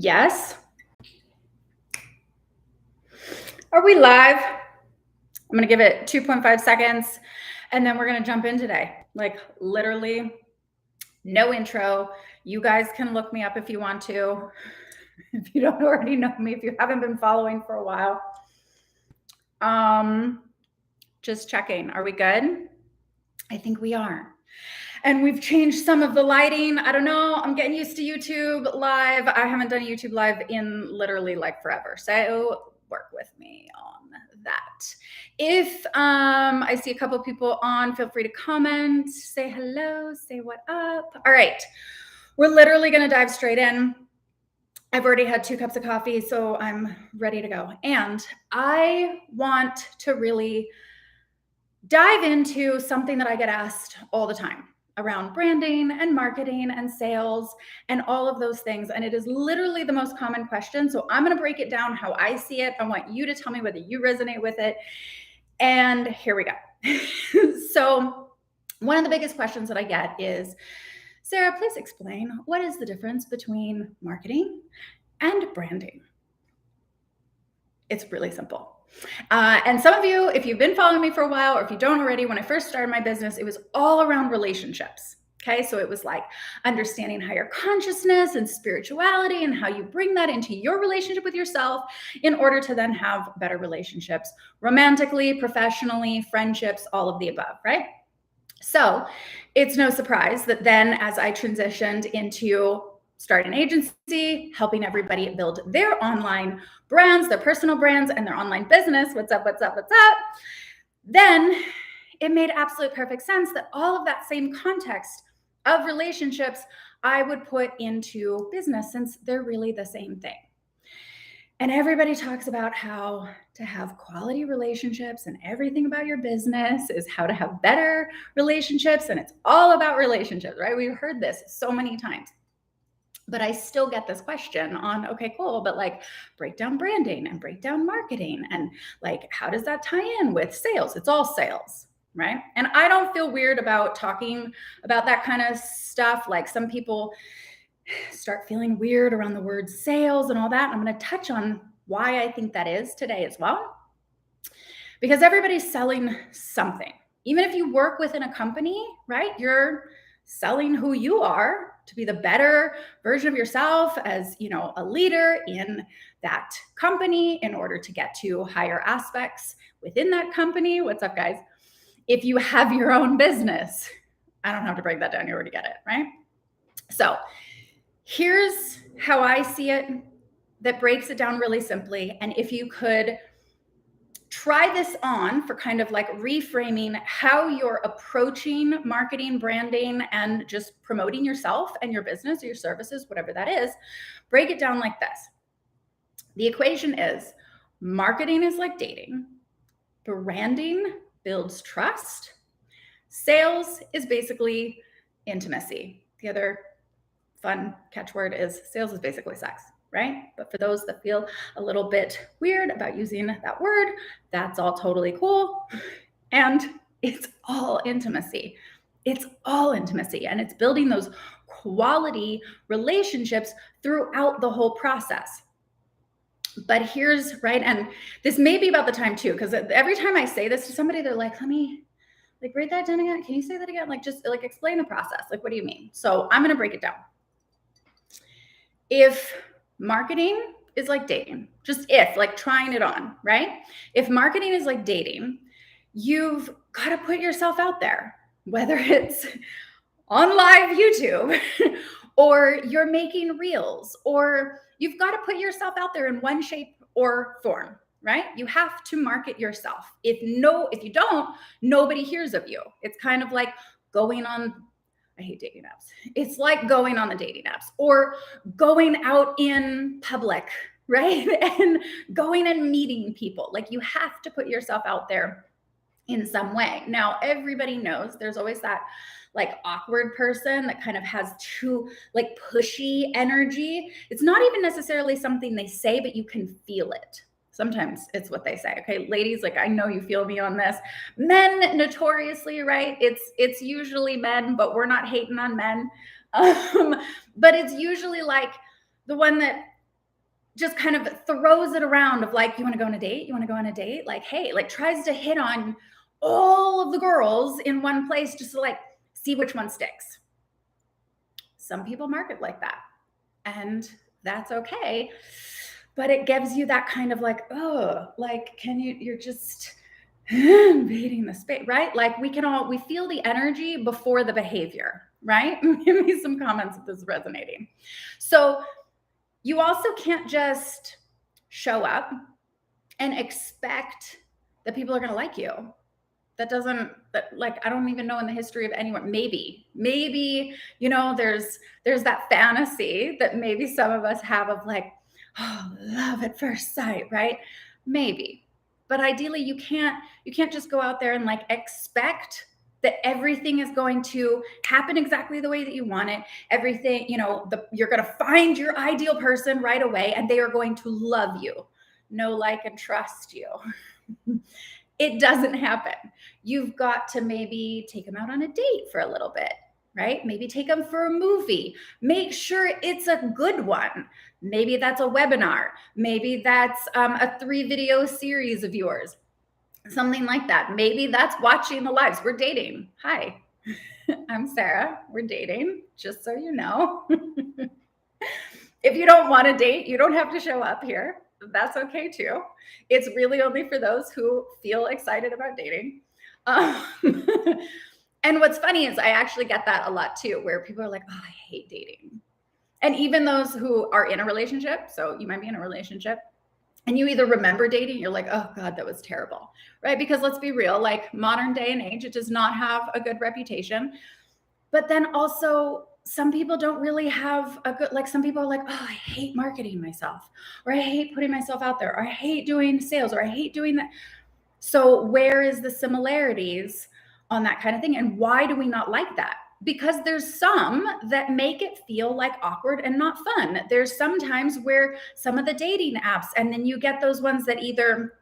Yes. Are we live? I'm going to give it 2.5 seconds and then we're going to jump in today. Like literally no intro. You guys can look me up if you want to. If you don't already know me, if you haven't been following for a while. Just checking. Are we good? I think we are. And we've changed some of the lighting. I don't know. I'm getting used to YouTube live. I haven't done a YouTube live in literally like forever. So work with me on that. If I see a couple of people on, feel free to comment, say hello, say what up. All right. We're literally going to dive straight in. I've already had 2 cups of coffee, so I'm ready to go. And I want to really dive into something that I get asked all the time around branding and marketing and sales and all of those things. And it is literally the most common question. So I'm going to break it down how I see it. I want you to tell me whether you resonate with it. And here we go. So one of the biggest questions that I get is, Serah, please explain what is the difference between marketing and branding? It's really simple. And some of you, if you've been following me for a while, or if you don't already, when I first started my business, it was all around relationships. Okay. So it was like understanding higher consciousness and spirituality and how you bring that into your relationship with yourself in order to then have better relationships, romantically, professionally, friendships, all of the above, right? So it's no surprise that then as I transitioned into start an agency, helping everybody build their online brands, their personal brands, and their online business. What's up? Then it made absolute perfect sense that all of that same context of relationships I would put into business, since they're really the same thing. And everybody talks about how to have quality relationships, and everything about your business is how to have better relationships. And it's all about relationships, right? We've heard this so many times. But I still get this question on, okay, cool, but like break down branding and break down marketing. And like, how does that tie in with sales? It's all sales, right? And I don't feel weird about talking about that kind of stuff. Like some people start feeling weird around the word sales and all that. I'm going to touch on why I think that is today as well. Because everybody's selling something. Even if you work within a company, right? You're selling who you are to be the better version of yourself as, you know, a leader in that company in order to get to higher aspects within that company. What's up, guys? If you have your own business, I don't have to break that down. You already get it, right? So here's how I see it that breaks it down really simply. And if you could try this on for kind of like reframing how you're approaching marketing, branding, and just promoting yourself and your business or your services, whatever that is, break it down like this. The equation is marketing is like dating, branding builds trust, sales is basically intimacy. The other fun catchword is sales is basically sex. Right? But for those that feel a little bit weird about using that word, that's all totally cool. And it's all intimacy. It's all intimacy. And it's building those quality relationships throughout the whole process. But here's, right, and this may be about the time too, because every time I say this to somebody, they're like, let me like write that down again. Can you say that again? Like just like explain the process. Like, what do you mean? So I'm going to break it down. If marketing is like dating, just if, like trying it on, right? If marketing is like dating, you've got to put yourself out there, whether it's on live YouTube or you're making reels, or you've got to put yourself out there in one shape or form, right? You have to market yourself. If you don't, nobody hears of you. It's kind of like going on, I hate dating apps. It's like going on the dating apps or going out in public, right? And going and meeting people. Like you have to put yourself out there in some way. Now, everybody knows there's always that like awkward person that kind of has too like pushy energy. It's not even necessarily something they say, but you can feel it. Sometimes it's what they say. Okay, ladies, like I know you feel me on this. Men notoriously, right? It's usually men, but we're not hating on men. But it's usually like the one that just kind of throws it around of like, you want to go on a date? You want to go on a date? Like, hey, like tries to hit on all of the girls in one place just to like see which one sticks. Some people market like that, and that's okay. But it gives you that kind of like, oh, like, you're just invading the space, right? Like we feel the energy before the behavior, right? Give me some comments if this is resonating. So you also can't just show up and expect that people are going to like you. I don't even know in the history of anyone. Maybe, there's that fantasy that maybe some of us have of like, oh, love at first sight, right? Maybe. But ideally you can't just go out there and like expect that everything is going to happen exactly the way that you want it. Everything, you're going to find your ideal person right away and they are going to love you, know, like, and trust you. It doesn't happen. You've got to maybe take them out on a date for a little bit, right? Maybe take them for a movie. Make sure it's a good one. Maybe that's a webinar. Maybe that's a 3-video series of yours. Something like that. Maybe that's watching the lives. We're dating. Hi, I'm Sarah. We're dating, just so you know. If you don't want to date, you don't have to show up here. That's okay too. It's really only for those who feel excited about dating. And what's funny is I actually get that a lot too, where people are like, oh, I hate dating. And even those who are in a relationship, so you might be in a relationship and you either remember dating, you're like, oh God, that was terrible, right? Because let's be real, like modern day and age, it does not have a good reputation. But then also some people don't really have a good, like some people are like, oh, I hate marketing myself, or I hate putting myself out there, or I hate doing sales, or I hate doing that. So where is the similarities on that kind of thing? And why do we not like that? Because there's some that make it feel like awkward and not fun. There's sometimes where some of the dating apps, and then you get those ones that either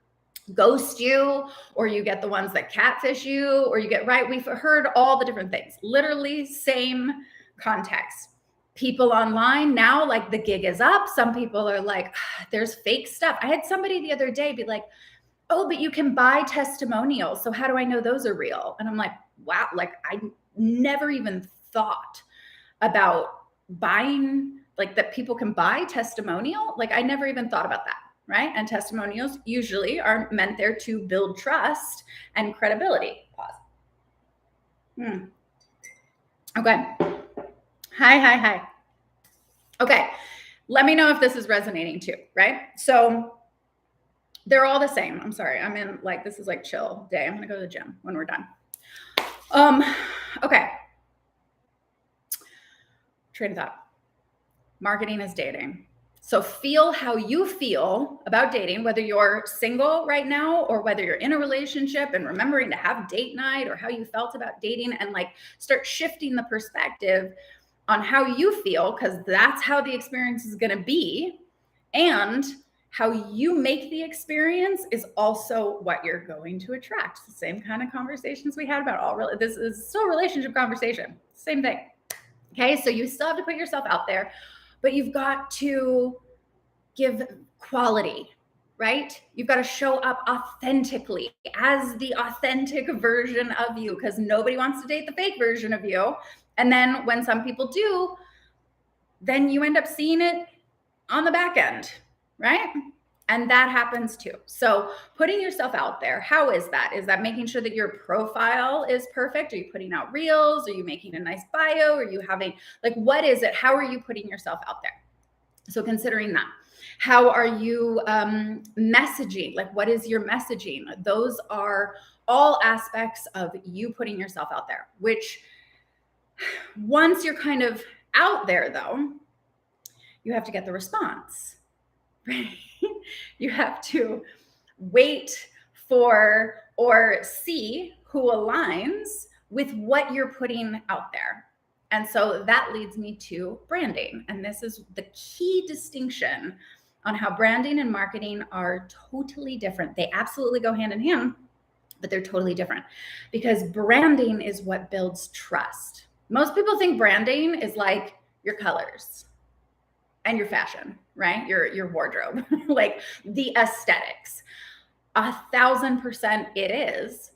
ghost you, or you get the ones that catfish you, or you get, right? We've heard all the different things, literally same context. People online now, like the gig is up. Some people are like, there's fake stuff. I had somebody the other day be like, oh, but you can buy testimonials. So how do I know those are real? And I'm like, wow, like I never even thought about buying, like that people can buy testimonial. Like I never even thought about that. Right? And testimonials usually are meant there to build trust and credibility. Pause. Okay. Hi. Okay. Let me know if this is resonating too, right? So they're all the same. I'm sorry. I'm in like, this is like chill day. I'm going to go to the gym when we're done. Okay. Train of thought. Marketing is dating. So feel how you feel about dating, whether you're single right now or whether you're in a relationship, and remembering to have date night, or how you felt about dating, and like start shifting the perspective on how you feel, because that's how the experience is going to be. And how you make the experience is also what you're going to attract. The same kind of conversations we had about this is still a relationship conversation. Same thing. Okay. So you still have to put yourself out there, but you've got to give quality, right? You've got to show up authentically as the authentic version of you, because nobody wants to date the fake version of you. And then when some people do, then you end up seeing it on the back end, right? And that happens too. So putting yourself out there, how is that? Is that making sure that your profile is perfect? Are you putting out reels? Are you making a nice bio? Are you having, like, what is it? How are you putting yourself out there? So considering that. How are you messaging? Like, what is your messaging? Those are all aspects of you putting yourself out there, which once you're kind of out there though, you have to get the response, right? You have to wait for or see who aligns with what you're putting out there. And so that leads me to branding. And this is the key distinction on how branding and marketing are totally different. They absolutely go hand in hand, but they're totally different, because branding is what builds trust. Most people think branding is like your colors and your fashion, right? Your wardrobe, like the aesthetics. 1,000% it is.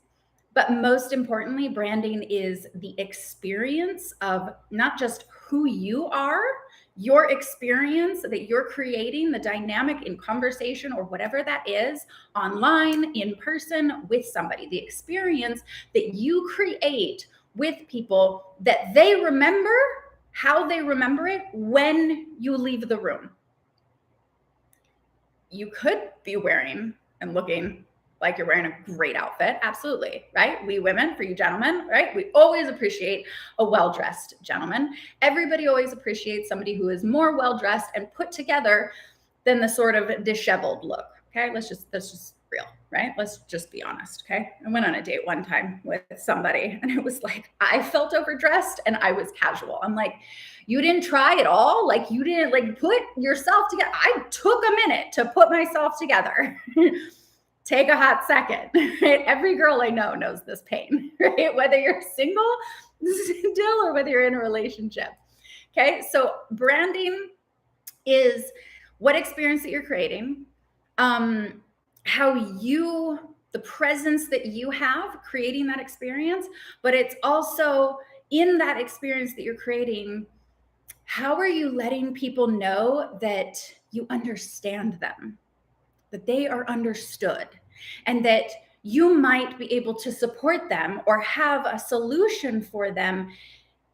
But most importantly, branding is the experience of not just who you are, your experience that you're creating, the dynamic in conversation or whatever that is, online, in person, with somebody, the experience that you create with people that they remember how they remember it when you leave the room. You could be wearing and looking like you're wearing a great outfit. Absolutely, right? We women, for you gentlemen, right? We always appreciate a well-dressed gentleman. Everybody always appreciates somebody who is more well-dressed and put together than the sort of disheveled look. Okay, that's just real, right? Let's just be honest. Okay, I went on a date one time with somebody and it was like, I felt overdressed and I was casual. I'm like, you didn't try at all? Like you didn't like put yourself together? I took a minute to put myself together. Take a hot second, right? Every girl I know knows this pain, right? Whether you're single still or whether you're in a relationship. Okay, so branding is what experience that you're creating, how you, the presence that you have creating that experience, but it's also in that experience that you're creating, how are you letting people know that you understand them, that they are understood, and that you might be able to support them or have a solution for them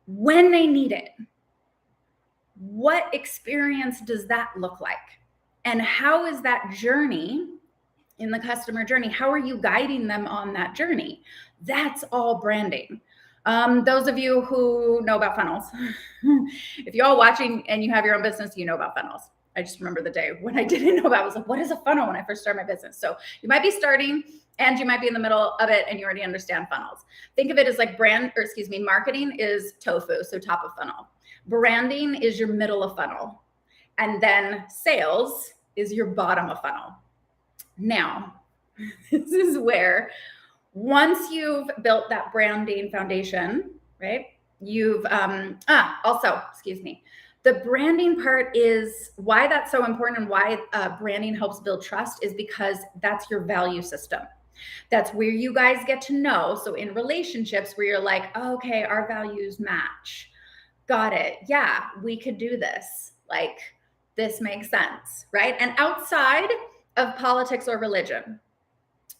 when they need it? What experience does that look like? And how is that journey in the customer journey? How are you guiding them on that journey? That's all branding. Those of you who know about funnels, if you're all watching and you have your own business, you know about funnels. I just remember the day when I didn't know about it. I was like, what is a funnel when I first started my business? So you might be starting and you might be in the middle of it and you already understand funnels. Think of it as like marketing is tofu, so top of funnel. Branding is your middle of funnel. And then sales is your bottom of funnel. Now, this is where once you've built that branding foundation, right? You've the branding part is why that's so important, and why branding helps build trust is because that's your value system. That's where you guys get to know. So in relationships where you're like, oh, okay, our values match. Got it. Yeah, we could do this. Like, this makes sense, right? And outside of politics or religion.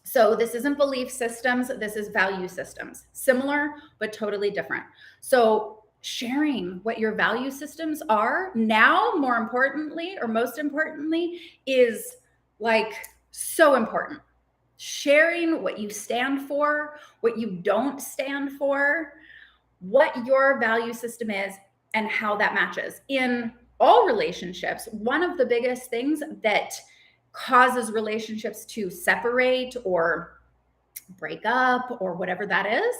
So this isn't belief systems, this is value systems. Similar, but totally different. So sharing what your value systems are now, more importantly, or most importantly, is like so important. Sharing what you stand for, what you don't stand for, what your value system is, and how that matches. In all relationships, one of the biggest things that causes relationships to separate or break up or whatever that is,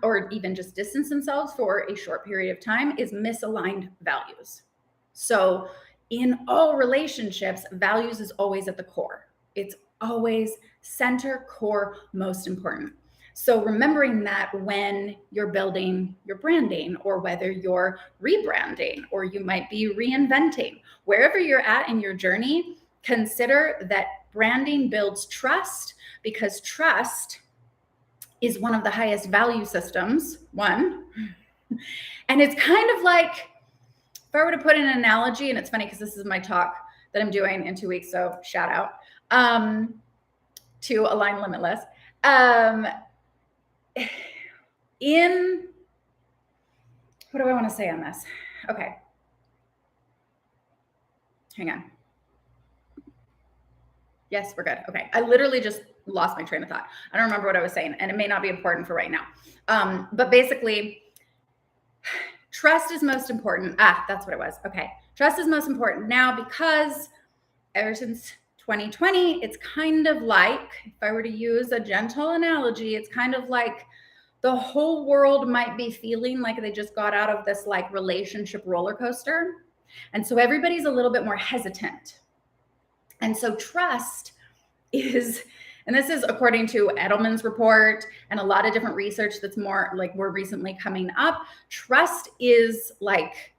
or even just distance themselves for a short period of time, is misaligned values. So in all relationships, values is always at the core. It's always center, core, most important. So remembering that when you're building your branding, or whether you're rebranding, or you might be reinventing, wherever you're at in your journey, consider that branding builds trust, because trust is one of the highest value systems, one. And it's kind of like, if I were to put an analogy, and it's funny because this is my talk that I'm doing in 2 weeks, so shout out to Align Limitless. In, what do I want to say on this? Okay. Hang on. Yes, we're good. Okay. I literally just lost my train of thought. I don't remember what I was saying, and it may not be important for right now. But basically, trust is most important. That's what it was. Okay. Trust is most important now, because ever since 2020, it's kind of like, if I were to use a gentle analogy, it's kind of like the whole world might be feeling like they just got out of this like relationship roller coaster. And so everybody's a little bit more hesitant. And so trust is, and this is according to Edelman's report and a lot of different research that's more recently coming up, trust is like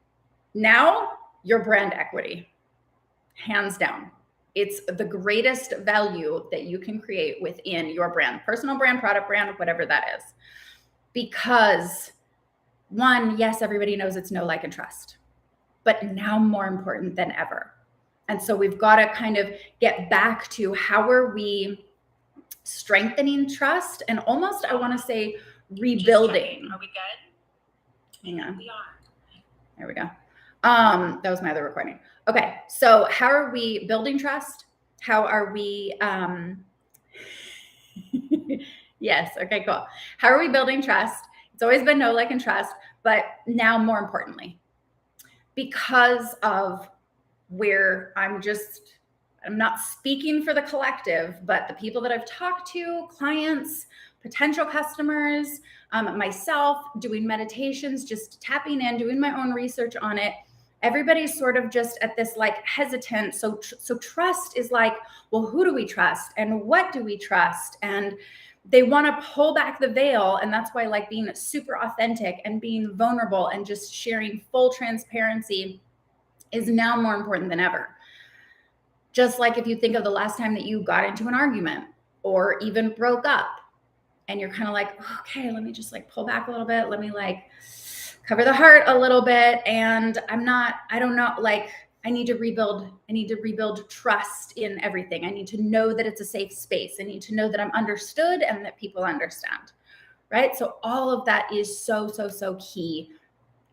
now your brand equity. hands down. It's the greatest value that you can create within your brand, personal brand, product brand, whatever that is. Because one, yes, everybody knows it's know, like, and trust, but now more important than ever. And so we've got to kind of get back to how are we strengthening trust and almost, I want to say, rebuilding. Are we good? Hang on. We are. There we go. That was my other recording. Okay. So how are we building trust? How are we, yes. Okay, cool. How are we building trust? It's always been know, like, and trust, but now more importantly, because of where I'm not speaking for the collective, but the people that I've talked to, clients, potential customers, myself, doing meditations, just tapping in, doing my own research on it. Everybody's sort of just at this like hesitant. So trust is like, well, who do we trust and what do we trust? And they want to pull back the veil. And that's why like being super authentic and being vulnerable and just sharing full transparency is now more important than ever. Just like if you think of the last time that you got into an argument or even broke up and you're kind of like, okay, let me just like pull back a little bit. Let me like cover the heart a little bit. And I don't know, like I need to rebuild trust in everything. I need to know that it's a safe space. I need to know that I'm understood and that people understand, right? So all of that is so key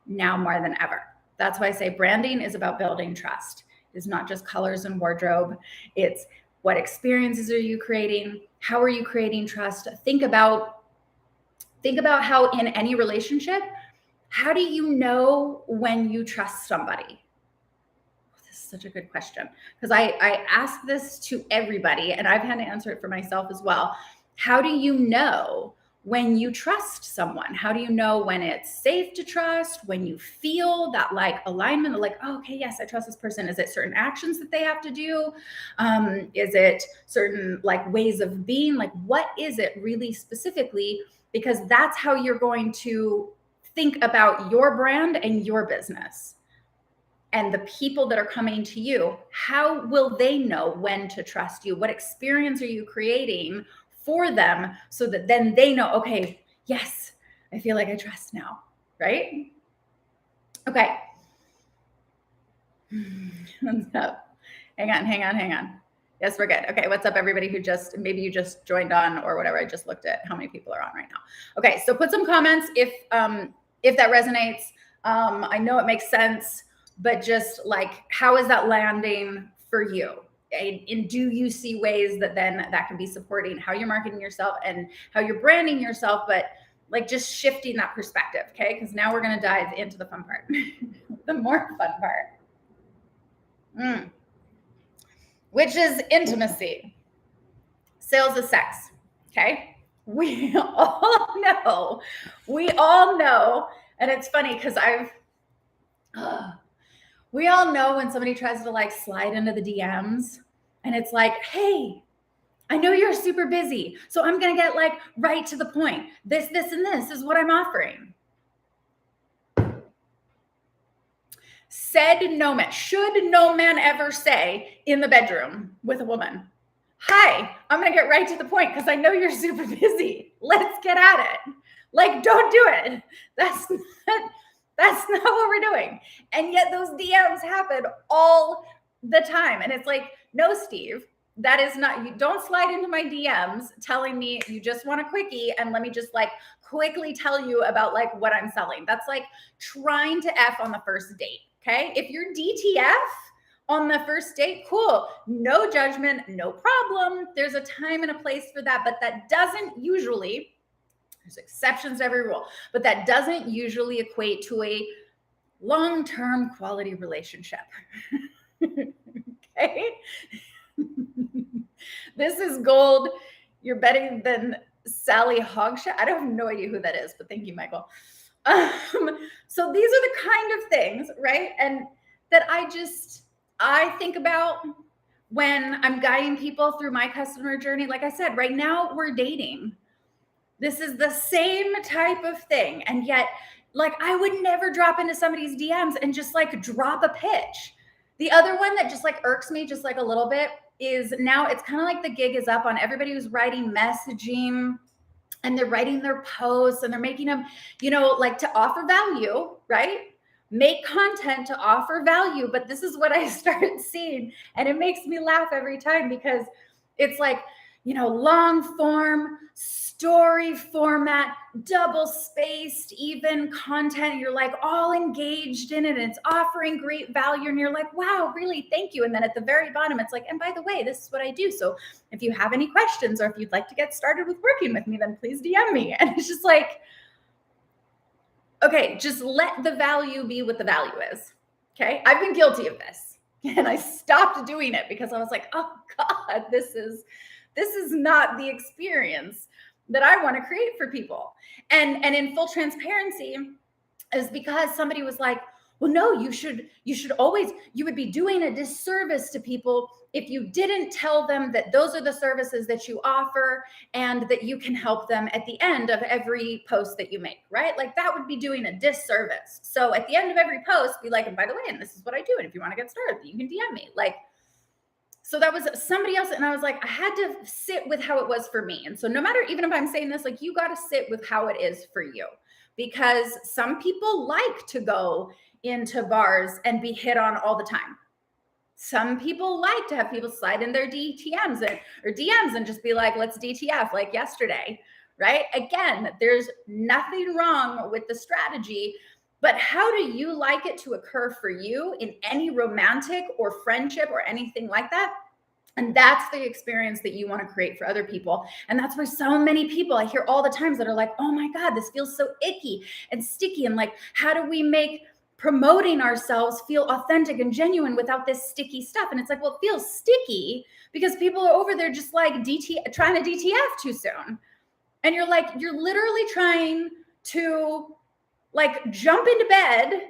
now more than ever. That's why I say branding is about building trust. It's not just colors and wardrobe. It's what experiences are you creating? How are you creating trust? Think about how in any relationship, how do you know when you trust somebody? This is such a good question because I ask this to everybody and I've had to answer it for myself as well. How do you know when you trust someone? How do you know when it's safe to trust, when you feel that like alignment, like, oh, okay, yes, I trust this person? Is it certain actions that they have to do? Is it certain like ways of being? Like, what is it really specifically? Because that's how you're going to think about your brand and your business. And the people that are coming to you, how will they know when to trust you? What experience are you creating for them so that then they know, okay, yes, I feel like I trust now, right? Okay. What's up? Hang on. Yes, we're good. Okay, what's up, everybody who maybe you just joined on or whatever. I just looked at how many people are on right now. Okay, so put some comments if that resonates. I know it makes sense, but just like, how is that landing for you? And do you see ways that can be supporting how you're marketing yourself and how you're branding yourself, but like just shifting that perspective, okay? Because now we're going to dive into the fun part, the more fun part, which is intimacy. Sales is sex, okay? We all know, and it's funny because we all know when somebody tries to like slide into the DMs and it's like, hey, I know you're super busy, so I'm going to get like right to the point. This, and this is what I'm offering. Should no man ever say in the bedroom with a woman, hi, I'm going to get right to the point because I know you're super busy. Let's get at it. Like, don't do it. That's not what we're doing. And yet those DMs happen all the time. And it's like, no, Steve, that is not, you don't slide into my DMs telling me you just want a quickie and let me just like quickly tell you about like what I'm selling. That's like trying to F on the first date. Okay. If you're DTF on the first date, cool. No judgment, no problem. There's a time and a place for that, but that doesn't usually, there's exceptions to every rule, but that doesn't usually equate to a long-term quality relationship. Okay. This is gold. You're better than Sally Hogshead. I don't have no idea who that is, but thank you, Michael. So these are the kind of things, right? And that I think about when I'm guiding people through my customer journey. Like I said, right now we're dating. This is the same type of thing. And yet, like, I would never drop into somebody's DMs and just like drop a pitch. The other one that just like irks me just like a little bit is now it's kind of like the gig is up on everybody who's writing messaging and they're writing their posts and they're making them, like to offer value, right? Make content to offer value. But this is what I started seeing. And it makes me laugh every time because it's like, long form, story format, double spaced, even content. You're like all engaged in it and it's offering great value. And you're like, wow, really? Thank you. And then at the very bottom, it's like, and by the way, this is what I do. So if you have any questions or if you'd like to get started with working with me, then please DM me. And it's just like, okay, just let the value be what the value is. Okay. I've been guilty of this and I stopped doing it because I was like, oh God, this is not the experience that I want to create for people. And in full transparency is because somebody was like, well, no, you would be doing a disservice to people if you didn't tell them that those are the services that you offer and that you can help them at the end of every post that you make, right? Like that would be doing a disservice. So at the end of every post, be like, and by the way, and this is what I do. And if you want to get started, you can DM me. Like, so that was somebody else. And I was like, I had to sit with how it was for me. And so no matter, even if I'm saying this, like you got to sit with how it is for you, because some people like to go into bars and be hit on all the time. Some people like to have people slide in their DTMs or DMs and just be like, let's DTF like yesterday, right? Again, there's nothing wrong with the strategy, but how do you like it to occur for you in any romantic or friendship or anything like that? And that's the experience that you want to create for other people. And that's why so many people I hear all the times that are like, oh my God, this feels so icky and sticky. And like, how do we make promoting ourselves feel authentic and genuine without this sticky stuff? And it's like, well, it feels sticky because people are over there just like trying to DTF too soon. And you're like, you're literally trying to like jump into bed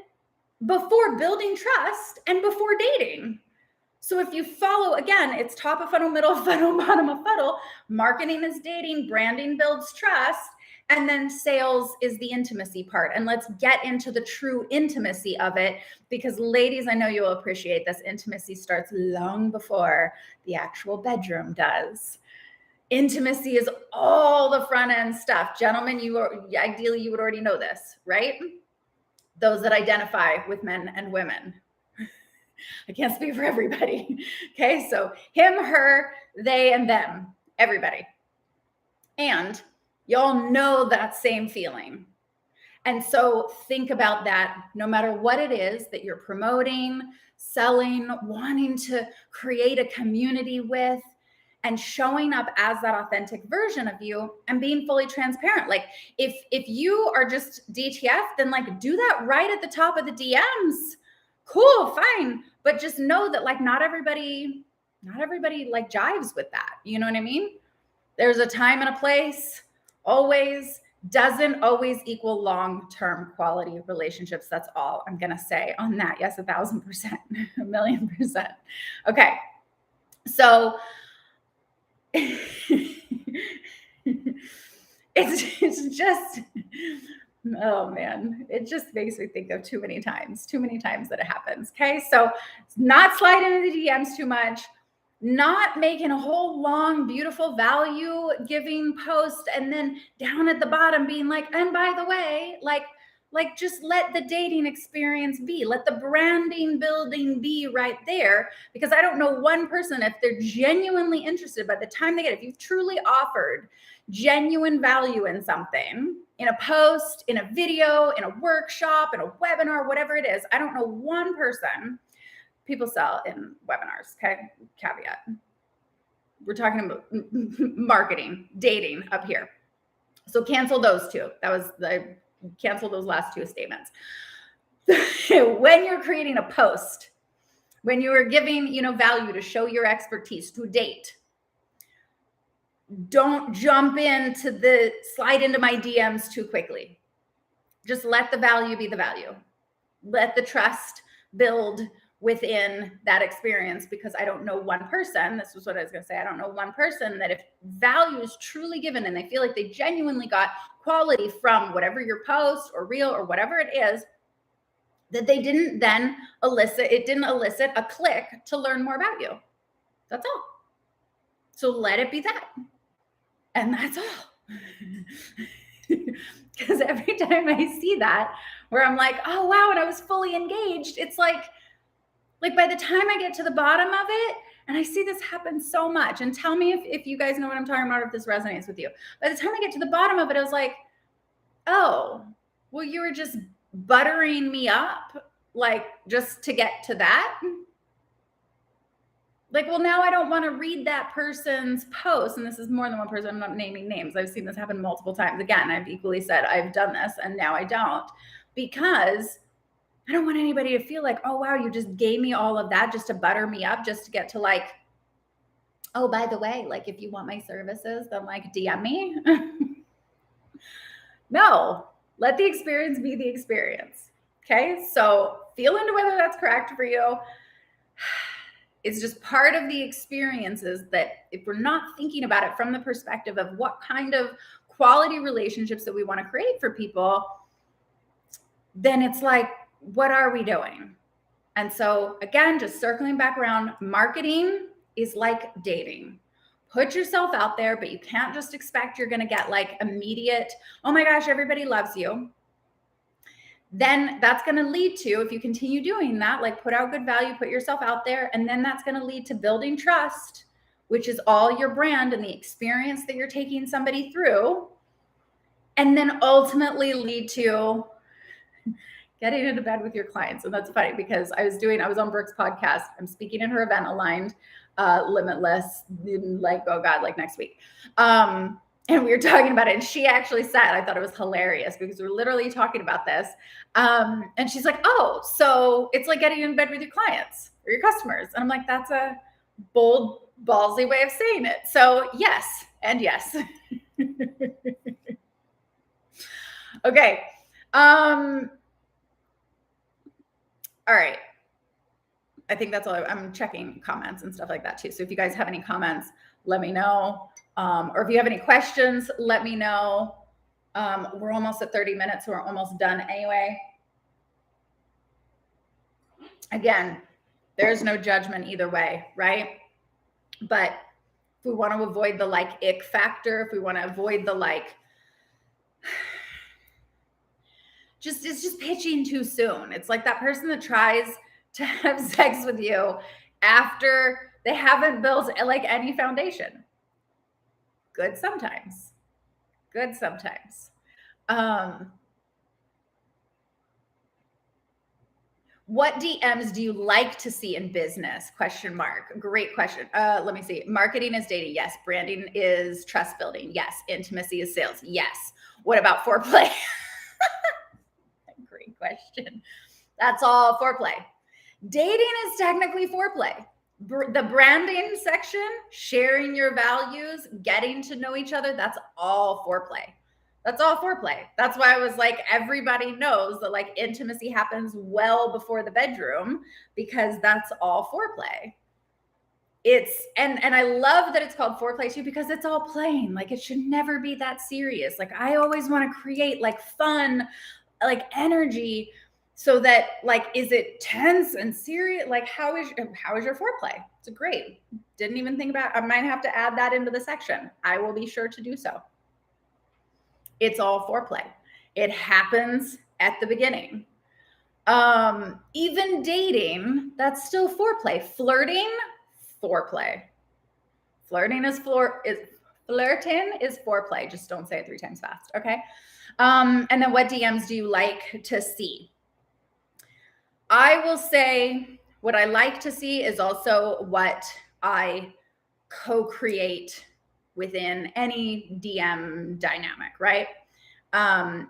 before building trust and before dating. So if you follow, again, it's top of funnel, middle of funnel, bottom of funnel, marketing is dating, branding builds trust, and then sales is the intimacy part. And let's get into the true intimacy of it, because ladies, I know you'll appreciate this. Intimacy starts long before the actual bedroom does. Intimacy is all the front end stuff. Gentlemen, ideally you would already know this, right? Those that identify with men and women. I can't speak for everybody. Okay, so him, her, they, and them, everybody. And y'all know that same feeling. And so think about that no matter what it is that you're promoting, selling, wanting to create a community with, and showing up as that authentic version of you and being fully transparent. Like if you are just DTF, then like do that right at the top of the DMs. Cool, fine. But just know that like not everybody like jives with that. You know what I mean? There's a time and a place. Always doesn't always equal long-term quality relationships. That's all I'm going to say on that. Yes, 1,000%, 1,000,000%. Okay. So it's just, oh man, it just makes me think of too many times that it happens. Okay. So not slide into the DMs too much, not making a whole long, beautiful value giving post. And then down at the bottom being like, and by the way, like just let the dating experience be, let the branding building be right there. Because I don't know one person, if they're genuinely interested by the time they get it, if you've truly offered genuine value in something, in a post, in a video, in a workshop, in a webinar, whatever it is, I don't know one person. People sell in webinars, okay? Caveat. We're talking about marketing, dating up here. So cancel those two. Cancel those last two statements. When you're creating a post, when you are giving, value to show your expertise, to date, don't jump slide into my DMs too quickly. Just let the value be the value. Let the trust build within that experience, because I don't know one person, this was what I was going to say, I don't know one person that if value is truly given and they feel like they genuinely got quality from whatever your post or reel or whatever it is, that they didn't then didn't elicit a click to learn more about you. That's all. So let it be that. And that's all. Because every time I see that, where I'm like, oh, wow, and I was fully engaged, it's like by the time I get to the bottom of it, and I see this happen so much, and tell me if you guys know what I'm talking about, if this resonates with you. By the time I get to the bottom of it, I was like, oh, well, you were just buttering me up, like, just to get to that. Like, well, now I don't want to read that person's post. And this is more than one person. I'm not naming names. I've seen this happen multiple times. Again, I've equally said I've done this and now I don't, because I don't want anybody to feel like, oh, wow, you just gave me all of that just to butter me up, just to get to like, oh, by the way, like if you want my services, then like DM me. No, let the experience be the experience. Okay. So feel into whether that's correct for you. It's just part of the experiences that if we're not thinking about it from the perspective of what kind of quality relationships that we want to create for people, then it's like, what are we doing? And so again, just circling back around, marketing is like dating. Put yourself out there, but you can't just expect you're going to get like immediate, oh my gosh, everybody loves you. Then that's going to lead to, if you continue doing that, like put out good value, put yourself out there, and then that's going to lead to building trust, which is all your brand and the experience that you're taking somebody through, and then ultimately lead to getting into bed with your clients. And that's funny because I was on Brooke's podcast. I'm speaking in her event, Aligned, Limitless, like, oh God, like next week. And we were talking about it, and she actually said, I thought it was hilarious because we were literally talking about this. And she's like, oh, so it's like getting in bed with your clients or your customers. And I'm like, that's a bold, ballsy way of saying it. So yes, and yes. Okay. All right. I think that's all. I'm checking comments and stuff like that too. So if you guys have any comments, let me know. Or if you have any questions, let me know. We're almost at 30 minutes, so we're almost done anyway. Again, there's no judgment either way, right? But if we want to avoid the like ick factor, if we want to avoid the like, it's just pitching too soon. It's like that person that tries to have sex with you after they haven't built like any foundation. Good sometimes. Good sometimes. What DMs do you like to see in business? Question mark. Great question. Let me see. Marketing is dating. Yes. Branding is trust building. Yes. Intimacy is sales. Yes. What about foreplay? Great question. That's all foreplay. Dating is technically foreplay. The branding section, sharing your values, getting to know each other, that's all foreplay. That's all foreplay. That's why I was like, everybody knows that like intimacy happens well before the bedroom, because that's all foreplay. And I love that it's called foreplay too, because it's all playing. Like it should never be that serious. Like I always want to create like fun, like energy, so that like, is it tense and serious? Like how is your foreplay? It's great. Didn't even think about, I might have to add that into the section. I will be sure to do so. It's all foreplay. It happens at the beginning. Even dating, that's still foreplay. Flirting, foreplay. Flirting is foreplay. Just don't say it 3 times fast. Okay. And then what DMs do you like to see? I will say what I like to see is also what I co-create within any DM dynamic, right?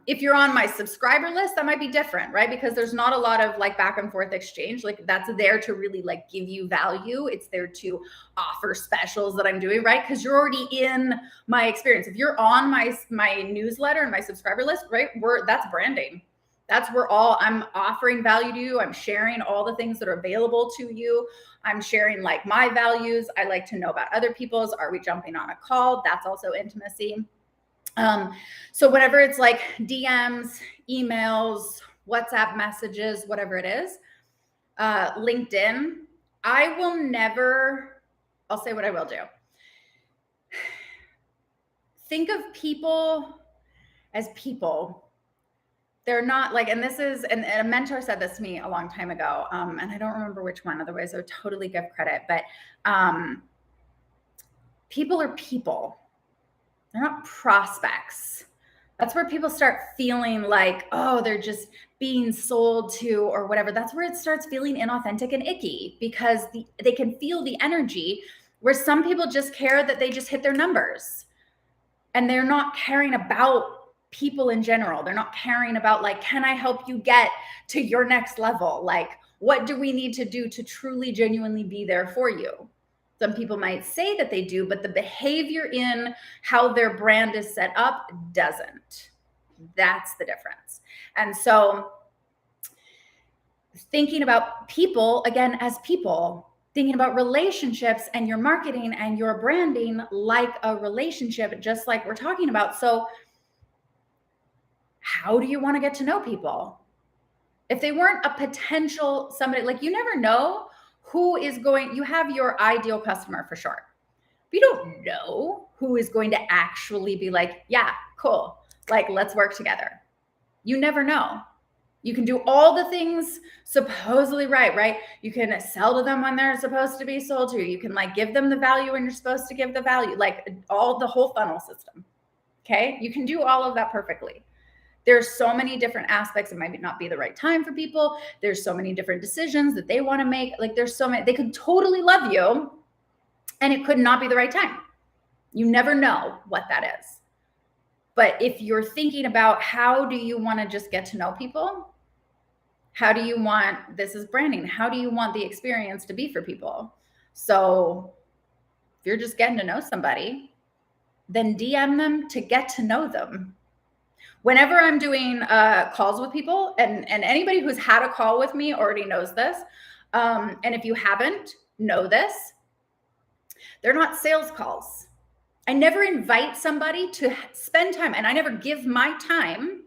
If you're on my subscriber list, that might be different, right? Because there's not a lot of like back and forth exchange. Like that's there to really like give you value. It's there to offer specials that I'm doing, right? Because you're already in my experience. If you're on my newsletter and my subscriber list, right? That's branding. That's where I'm offering value to you. I'm sharing all the things that are available to you. I'm sharing like my values. I like to know about other people's. Are we jumping on a call? That's also intimacy. So whenever it's like DMs, emails, WhatsApp messages, whatever it is, LinkedIn. I'll say what I will do. Think of people as people. They're not like, and a mentor said this to me a long time ago, and I don't remember which one, otherwise I would totally give credit, but people are people. They're not prospects. That's where people start feeling like, oh, they're just being sold to or whatever. That's where it starts feeling inauthentic and icky, because they can feel the energy, where some people just care that they just hit their numbers and they're not caring about people in general. They're not caring about like, can I help you get to your next level? Like, what do we need to do to truly, genuinely be there for you? Some people might say that they do, but the behavior in how their brand is set up doesn't. That's the difference. And so thinking about people, again, as people, thinking about relationships and your marketing and your branding like a relationship, just like we're talking about. So how do you want to get to know people? If they weren't a potential somebody, like, you never know who is going, you have your ideal customer for sure. You don't know who is going to actually be like, yeah, cool, like, let's work together. You never know. You can do all the things supposedly right? You can sell to them when they're supposed to be sold to. You can like give them the value when you're supposed to give the value, like the whole funnel system. Okay. You can do all of that perfectly. There's so many different aspects. It might not be the right time for people. There's so many different decisions that they want to make. Like, there's so many, they could totally love you and it could not be the right time. You never know what that is. But if you're thinking about how do you want to just get to know people, how do you want, this is branding, how do you want the experience to be for people? So if you're just getting to know somebody, then DM them to get to know them. Whenever I'm doing calls with people, and anybody who's had a call with me already knows this, and if you haven't, know this, they're not sales calls. I never invite somebody to spend time, and I never give my time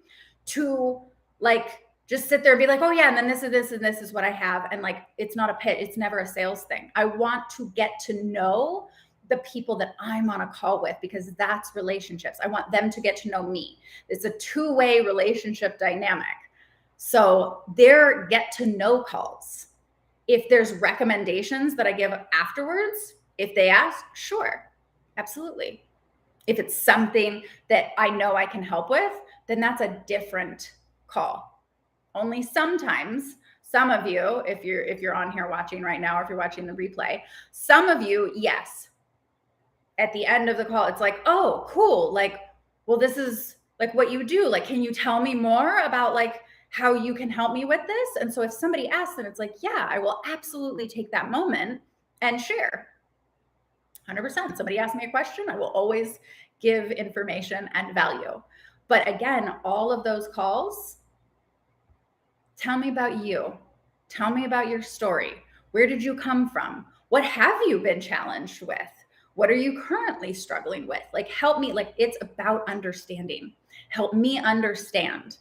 to like just sit there and be like, oh yeah, and then this is what I have. And like, it's not a pit. It's never a sales thing. I want to get to know the people that I'm on a call with, because that's relationships. I want them to get to know me. It's a two-way relationship dynamic. So they're get to know calls. If there's recommendations that I give afterwards, if they ask, sure, absolutely. If it's something that I know I can help with, then that's a different call. Only sometimes, some of you, if you're on here watching right now, or if you're watching the replay, some of you, yes, at the end of the call, it's like, oh, cool. Like, well, this is like what you do. Like, can you tell me more about like how you can help me with this? And so if somebody asks, then it's like, yeah, I will absolutely take that moment and share. 100%. Somebody asks me a question, I will always give information and value. But again, all of those calls, tell me about you. Tell me about your story. Where did you come from? What have you been challenged with? What are you currently struggling with? Like, help me. Like, it's about understanding. Help me understand.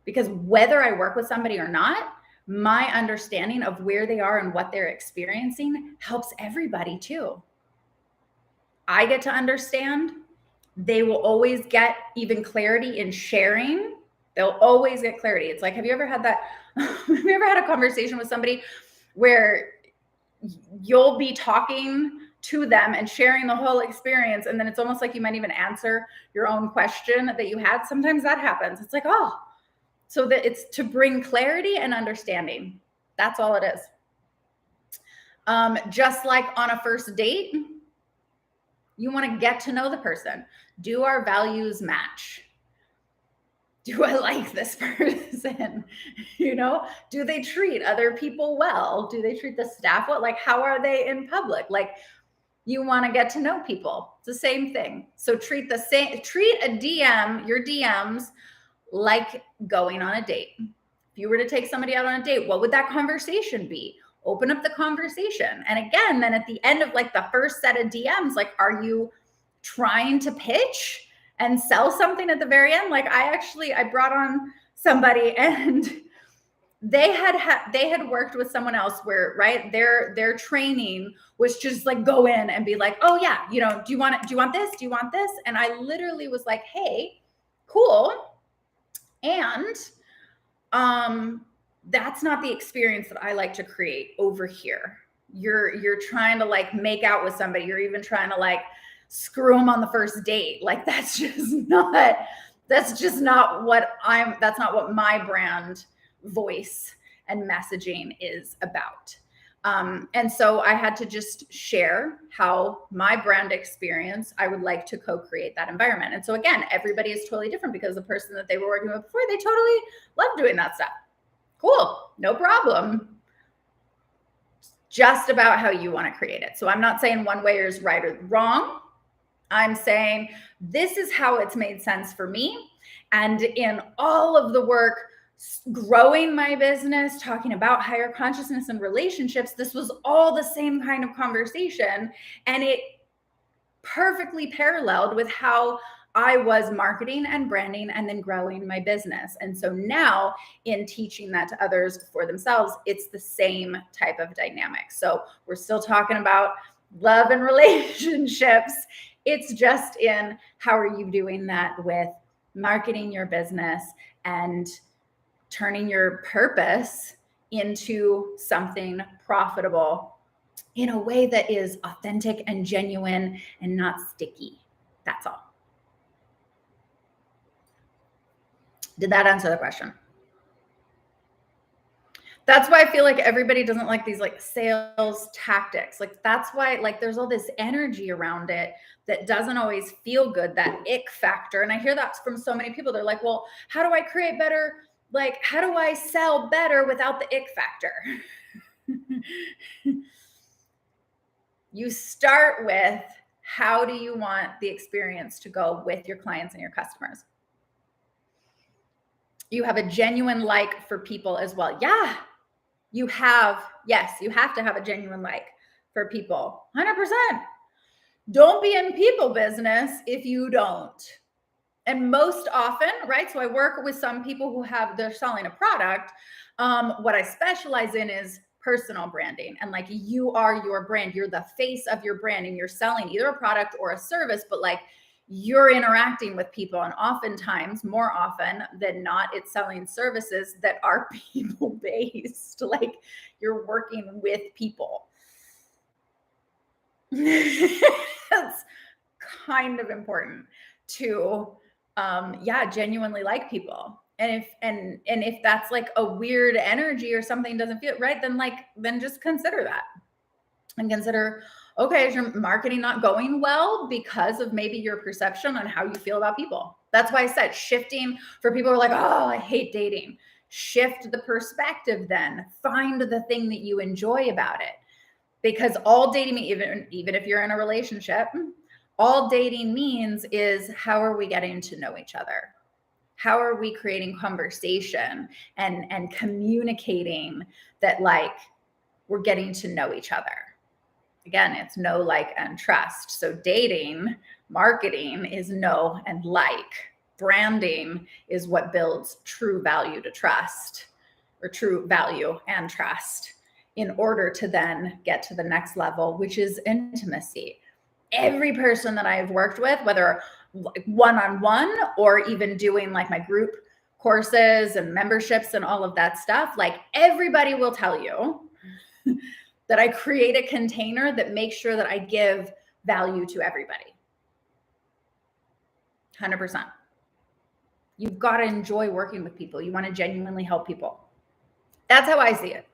Because whether I work with somebody or not, my understanding of where they are and what they're experiencing helps everybody too. I get to understand. They will always get even clarity in sharing. They'll always get clarity. It's like, have you ever had that? Have you ever had a conversation with somebody where you'll be talking to them and sharing the whole experience, and then it's almost like you might even answer your own question that you had? Sometimes that happens. It's like, oh, so that it's to bring clarity and understanding. That's all it is. Just like on a first date, you want to get to know the person. Do our values match? Do I like this person? Do they treat other people well? Do they treat the staff well? Like, how are they in public? Like, you want to get to know people. It's the same thing. So treat a DM, your DMs, like going on a date. If you were to take somebody out on a date, what would that conversation be? Open up the conversation. And again, then at the end of like the first set of DMs, like, are you trying to pitch and sell something at the very end? Like, I brought on somebody, and they had worked with someone else where, right, their training was just like go in and be like, oh yeah, you know, do you want this? Do you want this? And I literally was like, hey, cool. And that's not the experience that I like to create over here. You're trying to like make out with somebody. You're even trying to like screw them on the first date. Like that's not what my brand voice and messaging is about. And so I had to just share how my brand experience, I would like to co-create that environment. And so again, everybody is totally different because the person that they were working with before, they totally love doing that stuff. Cool, no problem. Just about how you want to create it. So I'm not saying one way is right or wrong. I'm saying this is how it's made sense for me. And in all of the work, growing my business, talking about higher consciousness and relationships, this was all the same kind of conversation. And it perfectly paralleled with how I was marketing and branding and then growing my business. And so now in teaching that to others for themselves, it's the same type of dynamic. So we're still talking about love and relationships. It's just in how are you doing that with marketing your business and turning your purpose into something profitable in a way that is authentic and genuine and not sticky. That's all. Did that answer the question? That's why I feel like everybody doesn't like these like sales tactics. Like that's why like there's all this energy around it that doesn't always feel good, that ick factor. And I hear that from so many people. They're like, well, how do I create better? Like, how do I sell better without the ick factor? You start with how do you want the experience to go with your clients and your customers? You have a genuine like for people as well. Yeah, you have to have a genuine like for people. 100%. Don't be in people business if you don't. And most often, right? So I work with some people who they're selling a product. What I specialize in is personal branding. And like you are your brand, you're the face of your brand and you're selling either a product or a service, but like you're interacting with people. And oftentimes, more often than not, it's selling services that are people based. Like you're working with people. That's kind of important to genuinely like people. And if that's like a weird energy or something doesn't feel right, then just consider that and consider, okay, is your marketing not going well because of maybe your perception on how you feel about people? That's why I said shifting for people who are like, oh, I hate dating. Shift the perspective then. Find the thing that you enjoy about it. Because all dating, even if you're in a relationship, all dating means is how are we getting to know each other? How are we creating conversation and communicating that like we're getting to know each other? Again, it's know, like, and trust. So dating, marketing is know and like. Branding is what builds true value to trust, or true value and trust, in order to then get to the next level, which is intimacy. Every person that I've worked with, whether one-on-one or even doing like my group courses and memberships and all of that stuff, like everybody will tell you that I create a container that makes sure that I give value to everybody. 100%. You've got to enjoy working with people. You want to genuinely help people. That's how I see it.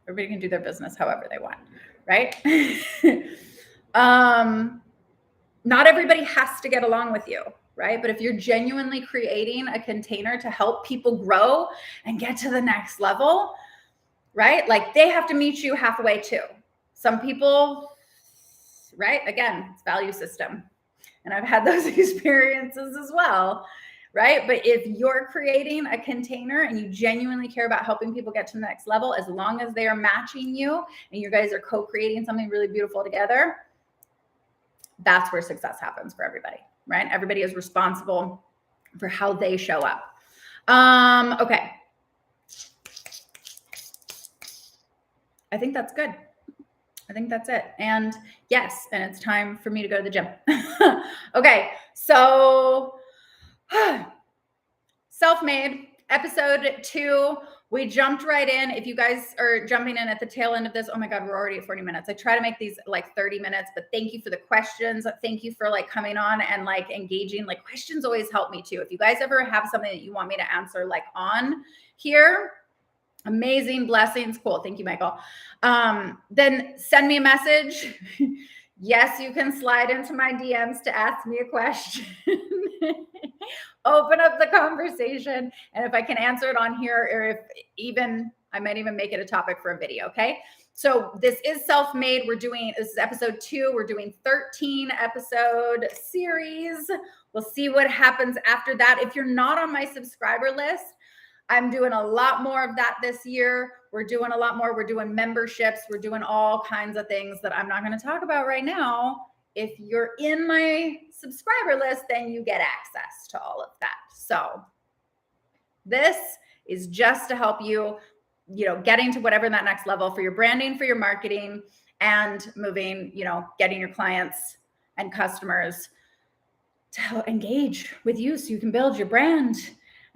Everybody can do their business however they want, right? Not everybody has to get along with you, right? But if you're genuinely creating a container to help people grow and get to the next level, right? Like they have to meet you halfway too. Some people, right? Again, it's value system. And I've had those experiences as well, right? But if you're creating a container and you genuinely care about helping people get to the next level, as long as they are matching you and you guys are co-creating something really beautiful together, that's where success happens for everybody, right? Everybody is responsible for how they show up. Okay. I think that's good. I think that's it. And yes, and it's time for me to go to the gym. Okay. So self-made episode 2. We jumped right in. If you guys are jumping in at the tail end of this, oh my God, we're already at 40 minutes. I try to make these like 30 minutes, but thank you for the questions. Thank you for like coming on and like engaging. Like questions always help me too. If you guys ever have something that you want me to answer like on here, amazing, blessings, cool. Thank you, Michael. Then send me a message. Yes, you can slide into my DMs to ask me a question. Open up the conversation. And if I can answer it on here, or if even, I might even make it a topic for a video. Okay. So this is self-made. This is episode 2. We're doing 13 episode series. We'll see what happens after that. If you're not on my subscriber list, I'm doing a lot more of that this year. We're doing a lot more. We're doing memberships. We're doing all kinds of things that I'm not going to talk about right now. If you're in my subscriber list, then you get access to all of that. So this is just to help you, getting to whatever that next level for your branding, for your marketing, and moving, getting your clients and customers to engage with you so you can build your brand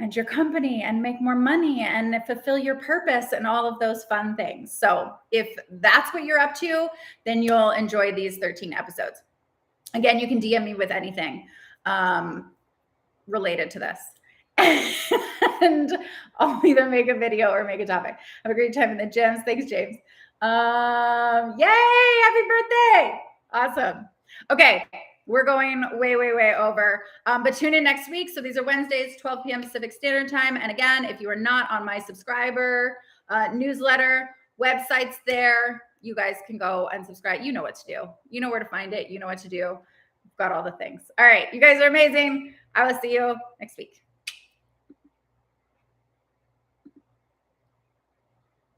and your company and make more money and fulfill your purpose and all of those fun things. So if that's what you're up to, then you'll enjoy these 13 episodes. Again, you can DM me with anything related to this. And I'll either make a video or make a topic. Have a great time in the gyms. Thanks, James. Yay, happy birthday. Awesome. Okay. We're going way, way, way over. But tune in next week. So these are Wednesdays, 12 p.m. Pacific Standard Time. And again, if you are not on my subscriber newsletter, website's there. You guys can go and subscribe. You know what to do. You know where to find it. You know what to do. Got all the things. All right. You guys are amazing. I will see you next week.